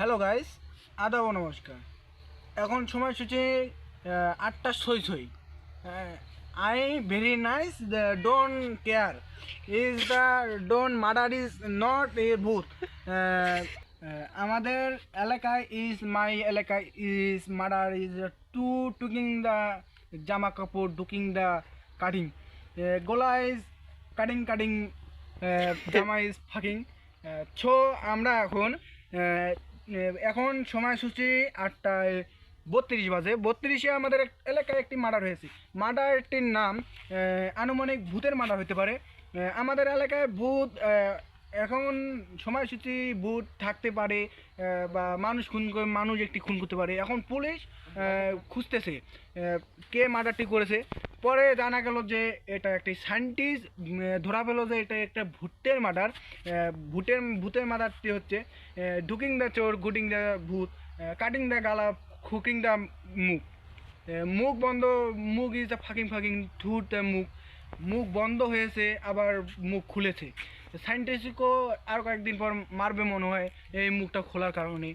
Hello guys, আদাব নমস্কার। এখন সময় সূচি 8টা ছই। I very nice don't care is the don't murder is not a ভূত। আমাদের এলাকায় এলাকায় is murder is to tucking the জামা কাপড় ডুকিং দ্য কাটিং গোলা ইজ কাটিং জামা ইজ ফাকিং। ছো আমরা এখন সময়সূচি 8:32 বাজে। 32-এ আমাদের এলাকায় একটি মার্ডার হয়েছে। মার্ডারটির নাম আনুমানিক ভূতের মার্ডার হতে পারে। আমাদের এলাকায় ভূত এখন সময়সূচি ভূত থাকতে পারে বা মানুষ একটি খুন করতে পারে। এখন পুলিশ খুঁজতেছে কে মার্ডারটি করেছে। পরে জানা গেল যে এটা একটি সায়েন্টিস্ট ধরা পেল যে এটা একটা ভূতের মার্ডার। ভূতের মার্ডারটি হচ্ছে ডুকিং দ্য চোর, গুটিং দ্য ভূত, কাটিং দ্য গালা, খুকিং দ্য মুখ। মুখ বন্ধ, মুখ ইজ দ্য ফাকিং থুট দ্য মুখ বন্ধ হয়েছে, আবার মুখ খুলেছে। সায়েন্টিস্টকেও আরও কয়েকদিন পর মারবে মনে হয় এই মুখটা খোলার কারণে।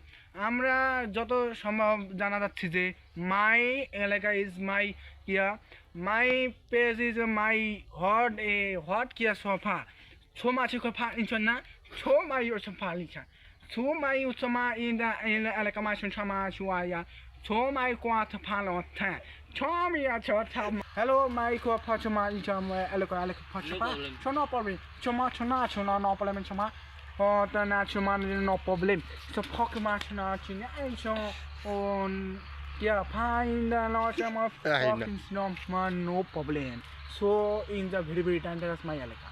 আমরা যত সম্ভব জানা যাচ্ছি যে মাই এলাকা is my page is my hot কিয়া সোফা ছো মাছি খোফা ইনশন না ছো মাই সোফা লিখা ছো মাই উসমা ইন এলাকা মাসুন সামা সুয়ায়া ছো মাই কোয়াত ফালো থা ছো মিয়া ছো থা হ্যালো মাই কো ফাচমা ইজাম এলাকা ফাচমা ছো নো প্রবলেম ছো নো প্রবলেম চমা তা না চমা নো প্রবলেম সো ফক মা না চিনা so on yeah fine the lot of fucking no man no problem so in the very dangerous my electric